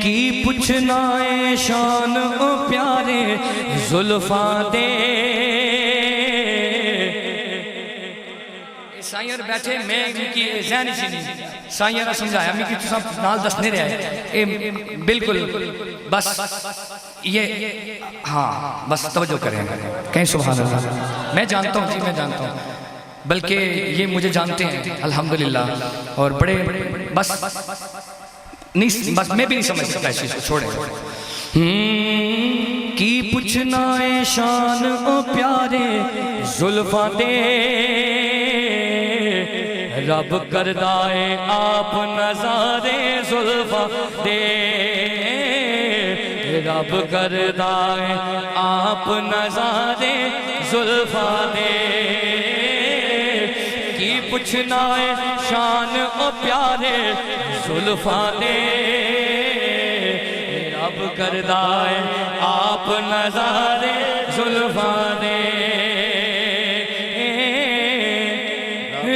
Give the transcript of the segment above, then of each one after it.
की पुछनाए शान ओ प्यारे जुल्फा दे। साइयर बैठे मैं इनकी ज़हन सी नहीं साइयर समझाया मैं कि तुम नाल दस नहीं रहे बिल्कुल बस ये हाँ बस तवज्जो करें कहीं सुभान अल्लाह। मैं जानता हूँ जी मैं जानता हूँ बल्कि ये मुझे जानते हैं अल्हम्दुलिल्लाह और बड़े बस नहीं बस मैं भी नहीं समझ सकता इस चीज़ को छोड़े। की पूछना है शान ओ प्यारे जुल्फा दे रब करदाए आप नजारे जुल्फा दे रब करदाए आप नजारे जुल्फा दे। की पूछना है शान ओ प्यारे जुल्फा दे रब करदाए आप नजारे जुल्फा दे।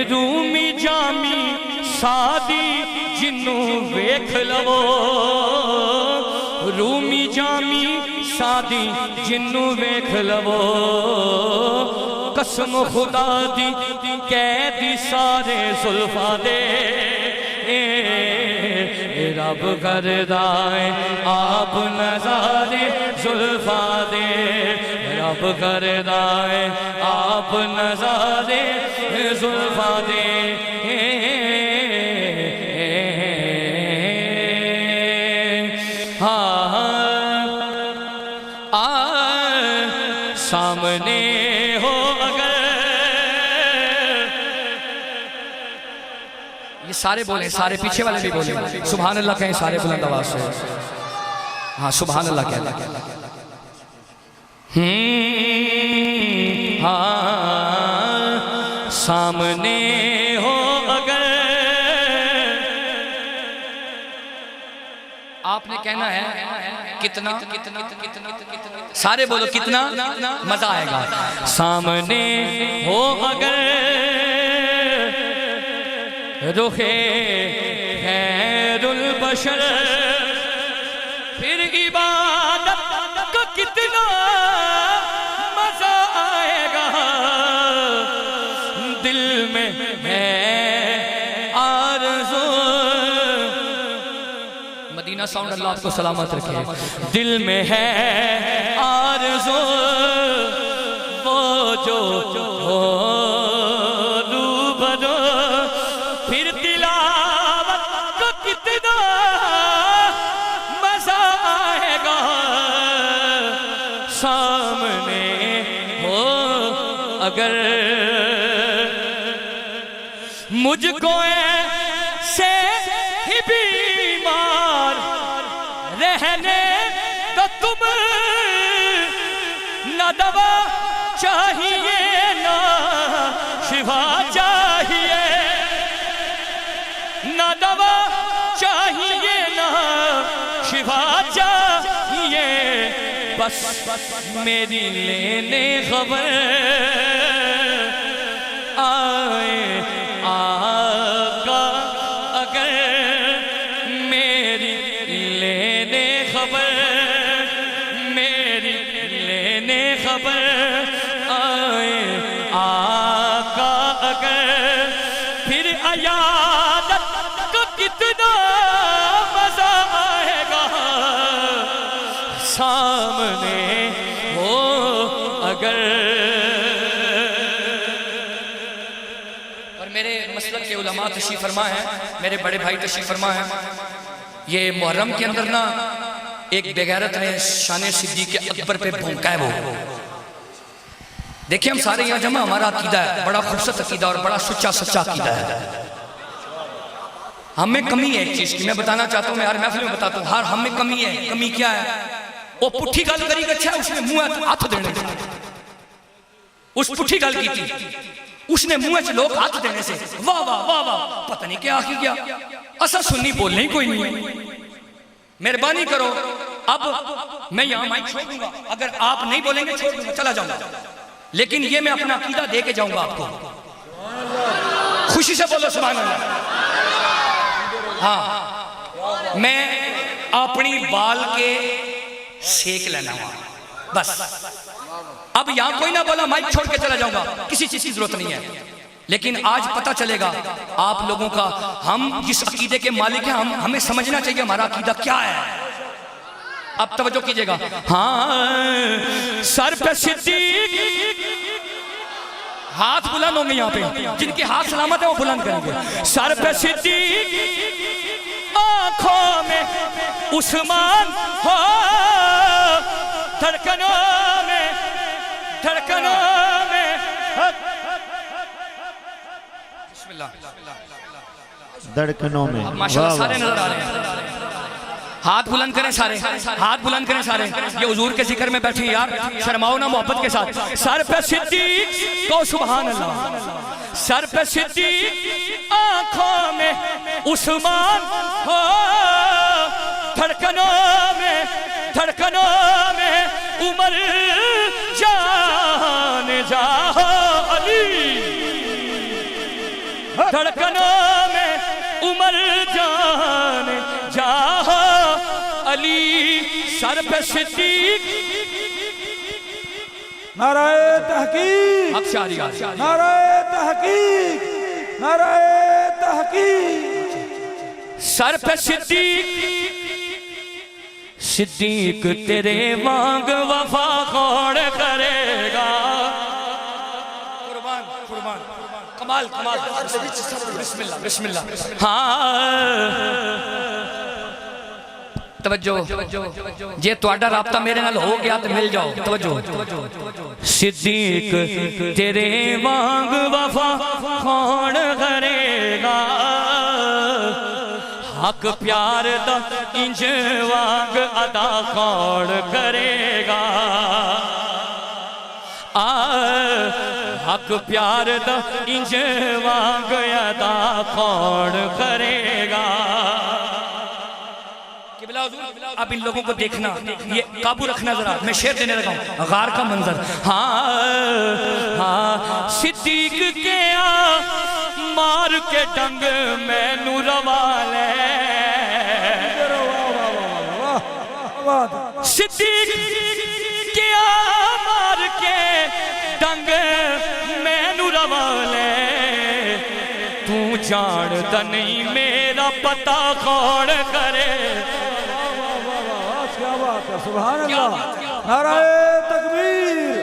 रूमी जामी सादी जिन्नू वेख लवो रूमी जामी सादी जिन्नू वेख लवो कसम खुदा दी कैदी सारे जुल्फा दे रब करदाए आप नजारे जुल्फा दे रब करदाए आप नजारे जुल्फा दे। सामने हो अगर ये सारे बोले सारे पीछे वाले भी बोले सुभान अल्लाह कहें सारे बुलंद आवाज से। हाँ सुभान अल्लाह कहते हाँ सामने हो अगर आपने कहना है कितना कितना कितना सारे बोलो कितना मजा आएगा। सामने हो अगर रुखे खैरुल बशर फिर इबादत का कितना मजा आएगा। दिल में है आरज़ू मदीना साउंड अल्लाह आपको सलामत रखे। दिल में है आरज़ू वो जो हो रूबरू फिर तिलावत को कितना मजा आएगा। सामने हो अगर मुझको से ही बीमार रहने तो तुम न दवा चाहिए ना शिफा चाहिए ना दवा चाहिए ना शिफा चाहिए बस मेरी लेने खबर आए आका अगर मेरी लेने खबर मेरी लेने खबर आए आका अगर फिर अयादत को कितना मजा आएगा। सामने हो अगर और मेरे मसलक के उलमा तशरीफ फरमा है मेरे बड़े भाई तशरीफ फरमा है। ये मुहर्रम के अंदर ना एक बेगैरत ने शान सिद्दीक़ अकबर पे भौंका है। वो देखिए हम सारे यहाँ जमा हमारा अकीदा है बड़ा खूबसूरत अकीदा और बड़ा सच्चा सच्चा अकीदा है। हमें कमी है एक चीज की मैं बताना चाहता हूँ मैं हर महफिल में बताता हूँ हर हमें कमी है। कमी क्या है वो पुट्ठी गल करी अच्छा उसने मुंह हाथ देने उस पुट्ठी गल की थी उसने मुंह च लोग हाथ देने से वाह वाह वाह वाह पता नहीं क्या आखिर गया असा सुन्नी बोलने ही कोई नहीं है। मेहरबानी करो अब मैं यहाँ माइक छोड़ दूंगा अगर आप नहीं बोलेंगे छोड़ दूंगा चला जाऊंगा लेकिन ये मैं अपना अकीदा दे के जाऊंगा आपको खुशी से बोलो सुभान अल्लाह। हाँ मैं अपनी बाल के सेक लेना वहां बस। अब यहां कोई ना बोला माइक छोड़ के चला जाऊंगा, किसी चीज की जरूरत नहीं है। लेकिन आज पता चलेगा आप लोगों का, हम जिस अकीदे के मालिक हैं, हमें समझना चाहिए हमारा अकीदा क्या है। अब तवज्जो कीजिएगा। हाँ, सर पे सिद्दीक, हाथ बुलंद होंगे यहाँ पे, जिनके हाथ सलामत है वो बुलंद करेंगे। सर पे सिद्दीक, आंखों में उस्मान हो, धड़कनों में धड़कनों में माशाल्लाह सारे नजर आ रहे हैं। हाथ बुलंद करें सारे, हाथ बुलंद करें सारे। ये हुजूर के जिक्र में बैठे यार, शर्माओ ना मोहब्बत के साथ। सर पे सिद्दीक को सुभान अल्लाह, सर पे सिद्दीक, आंखों में उस्मान हो, धड़कनों में उमर जान जा अली, धड़कनों में उमर जान जा अली। सर पे सिद्दीक, नाराए तहकीक, अब शादी का नाराए तहकीक, नाराए तहकीक। सर पे सिद्दीक, सिद्दीक तेरे मांग वफा कौन करेगा। कुर्बान कुर्बान, कमाल कमाल, बिस्मिल्लाह बिस्मिल्लाह। हाँ तवज्जो, जे तुहाडा राब्ता मेरे नाल हो गया तो मिल जाओ। तवज्जो, सिद्दीक तेरे मांग वफा कौन करेगा, हक प्यार दा इंज वांग अदा कौन करेगा। हक प्यार दा इंज वांग अदा कौन करेगा। अब इन लोगों को देखना, ये काबू रखना जरा, मैं शेर देने लगा हूं, गार का मंजर। हाँ सिद्दीक के मार के डंग मैनू रवा ले, सिद्दीक के मार के डंग मैनू रवा ले, तू जानता नहीं मेरा पता कौन करे। सुभान अल्लाह, नाराए तकबीर,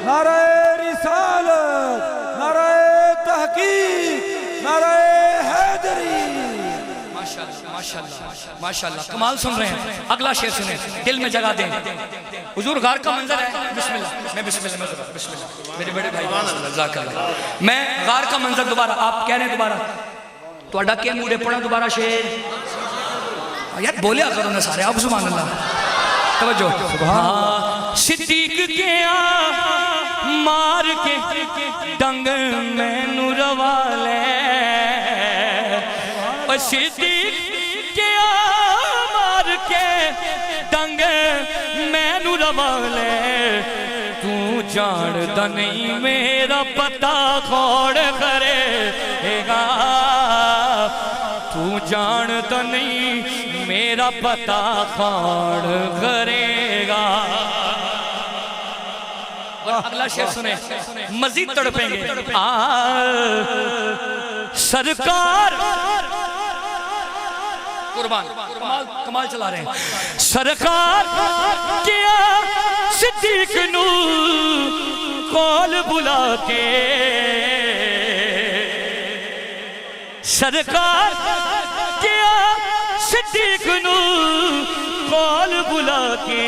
नाराए रिसालत, नाराए तहकीक, नाराए हैदरी। माशाल्लाह माशाल्लाह माशाल्लाह, कमाल सुन रहे हैं। अगला शेर सुने, दिल में जगह दें। हुजूर गार का मंजर है। बिस्मिल्लाह, मैं बिस्मिल्लाह, मेरे बड़े भाई जज़ाकल्लाह। मैं गार का मंजर दोबारा, आप कह रहे हैं दोबारा, तुहाडा क्या मूड है, पढ़ा दोबारा शेर यार, बोलिया करो ना सारे आप सुभान अल्लाह। तवज्जो, सिद्दीक के मार के डंग मैनू रवा ले, सिद्दीक के मार के डंग मैनू रवा ले, तू जानता नहीं मेरा पता कौन करेगा, तू जानता नहीं मेरा पता कौन करेगा। और अगला शेर सुने, मजीद तड़पेंगे। सरकार कुर्बान, कमाल चला रहे हैं। सरकार क्या सिद्दीक नू कॉल बुला के, सरकार क्या सिद्दीक नू कॉल बुला के,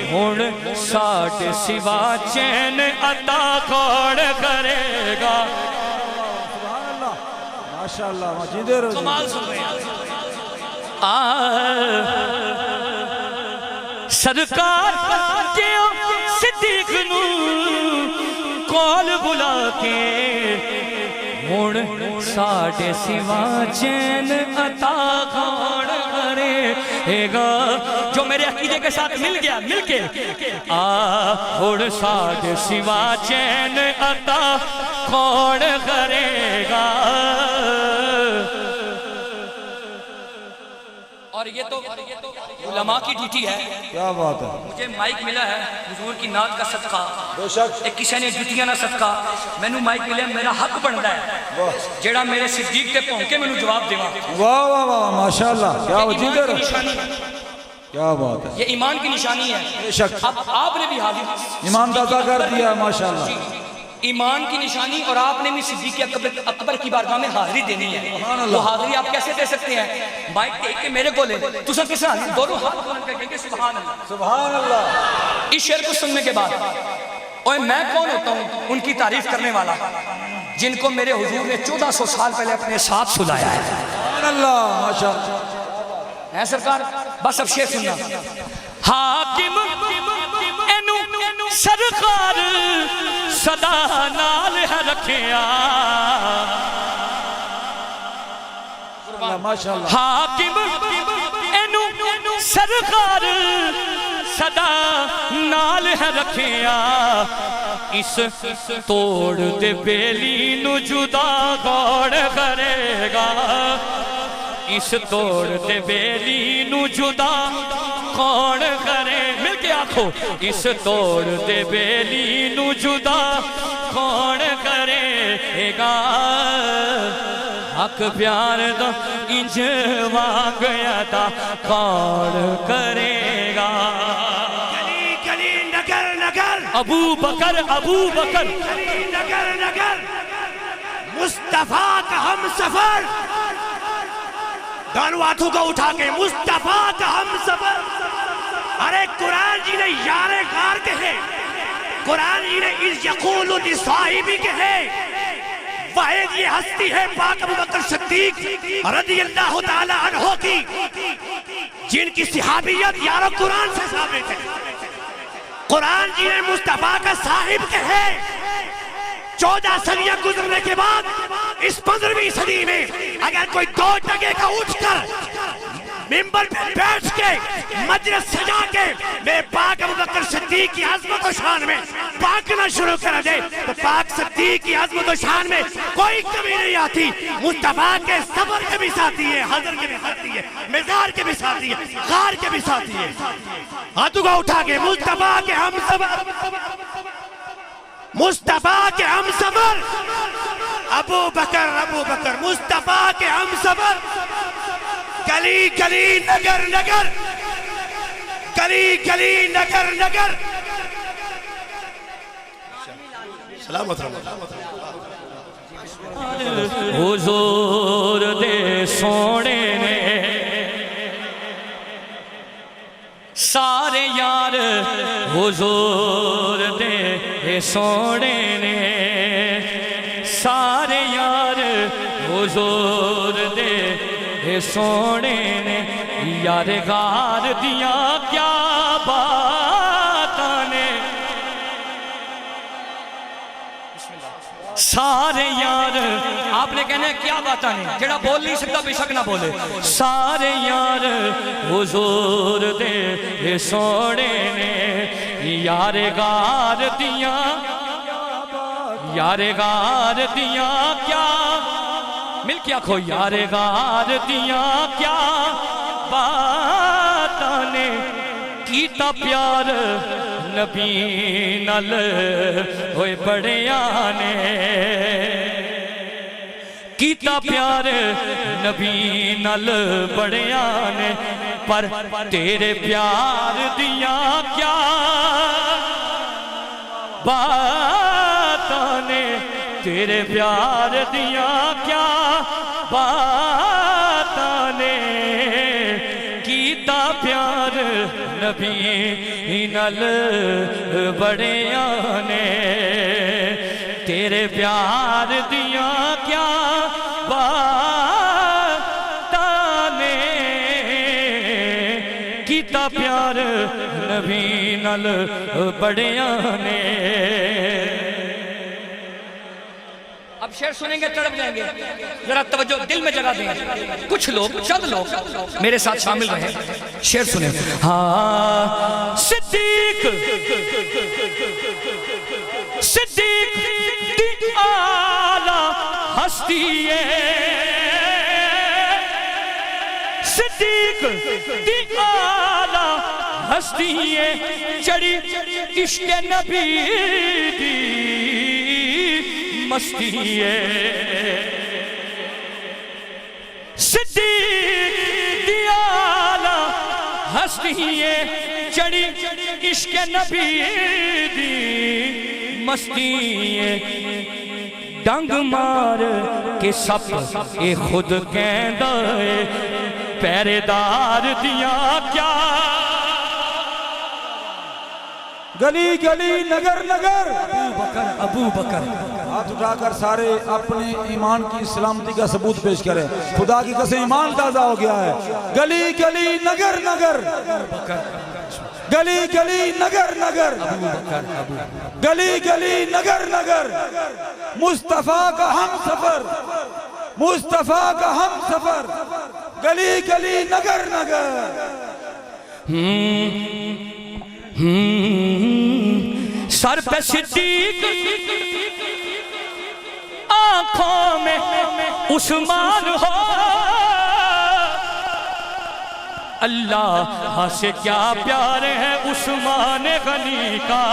हुण साढ़े सिवा चैन अता कौन करेगा। माशाअल्लाह, जिंदे रहो। कमाल सुन रहे हैं। सरकार क्यों सिद्दीक नू कॉल बुला के, हुण साढ़े सिवा चैन अता कौन करेगा। जो मेरे अकीदे के साथ मिल गया, मिल के हुण साढ़े सिवा चैन अता कौन करेगा। और और ये तो उलमा की ड्यूटी है। क्या बात है, मुझे माइक मिला है हुजूर की नात का सदका, बेशक एक किसी ने जुतियां ना सदका मैनू माइक मिले, मेरा हक बनता है जेड़ा मेरे सिद्दीक के भौंके मैनू जवाब देवा। वाह वाह वाह माशाल्लाह, क्या वजीद है, निशानी है, क्या बात है, ये ईमान की निशानी है। बेशक अब आपने भी हाजिर ईमान दाता कर दिया माशाल्लाह। ईमान की निशानी, और आपने भी सिद्दीक अकबर की बारगाह में हाजिरी देनी है। वो हाजिरी आप कैसे दे सकते हैं? माइक टेक के मेरे को ले, तुझे किस हाजिर दोनों हाथ बुलंद करके कहेंगे सुभान अल्लाह, सुभान अल्लाह। इस शेर को सुनने के बाद ओए मैं कौन होता हूँ उनकी तारीफ करने वाला, जिनको मेरे हुजूर ने 1400 साल पहले अपने साथ सुलाया है। सुभान अल्लाह माशाल्लाह है सरकार। बस अब शेर सुनना। हाकिम एनु सरकार सदा नाल है रखिया, माशाल्लाह। हाकिम एनु सरकार सदा नाल है रखिया, इस तोड़ दे बेली नु जुदा गौड़ करेगा, इस तोड़ दे बेली नु जुदा कौन करे, मिलके आखो, इस तोड़ दे बेली नु जुदा कौन करेगा, हक प्यार दा इंज मांगया दा कौन करेगा। गली गली नगर नगर अबू बकर गली नगर नगर मुस्तफा का हम सफर, दोनों हाथों को उठा के मुस्तफा का हम सफर। अरे कुरान जी ने यारे गार कहे, कुरान जी ने इस यकूल साहिबी कहे, वाहिद ये हस्ती है पाक अबू बकर सिद्दीक रज़ियल्लाहु ताला अन्हु की, जिनकी सहाबियत यारो कुरान से साबित है। कुरान जी ने मुस्तफा का साहिब कहे। 14 सदियां गुजरने के बाद इस 15वीं सदी में अगर कोई 2 टके का उठकर मिंबर पे बैठ के मजलिस सजा के मैं पाक अबू बकर सिद्दीक की अज़मत और शान में बांटना शुरू कर दे, तो पाक सिद्दीक की अज़मत और शान में कोई कमी नहीं आती। मुस्तफा के सफर के भी साथी है, हज़र के भी साथी है, मिज़ार के भी साथी है, गार के भी साथी है। हाथों को उठा के मुस्तफा के हम सफर, मुस्तफा के हम सफर, अबू बकर मुस्तफा के हम सफर। गली गली नगर नगर गली गली नगर नगर सलामत हुजूर दे सोने ने सारे यार, हुजूर दे सोने ने सारे यार, हुजूर दे सोने ने यार गार दिया क्या बात ने, सारे यार आपने कहना क्या बात ने, जेड़ा बोल नहीं सकता बेशक ना बोले। सारे यार हुजूर दे सोने ने यार गार दिया, यार गार दिया क्या, मिल क्या खो यार गार दिया क्या बात ने, कीता प्यार नबी नल होए बड़िया ने, कीता प्यार नबी नल बड़िया ने, पर तेरे प्यार दिया क्या बात ने, तेरे प्यार दिया क्या बात ने, कीता प्यार नबी नल बड़िया ने, तेरे प्यार दिया क्या बात ने, कीता प्यार नबी नल बड़िया ने। अब शेर सुनेंगे तड़प जाएंगे, जरा तवज्जो दिल में जगह देंगे। कुछ लोग चंद लोग मेरे साथ शामिल रहे, शेर सुने। हाँ सिद्दीक सिद्दीक दी आला हस्ती है, सिद्दीक दी आला हस्तियां चढ़ी इश्क नबी दी मस्ती है सिद्दीक दी आला हस्तियां चढ़ी इश्क नबी दी मस्ती है डंग मार के सप ए खुद कहंदा है पहरेदार दिया क्या गली गली नगर नगर अबू बकर हाथ उठाकर सारे अपने ईमान की सलामती का सबूत पेश करें। खुदा की कसम ईमान ताजा हो गया है। गली गली नगर नगर गली गली नगर नगर गली गली नगर नगर मुस्तफा का हम सफर मुस्तफा का हम सफर गली गली नगर नगर। सर पे सिद्दीक आंखों में उस्मान हो अल्लाह से क्या प्यार है उस्मान गनी का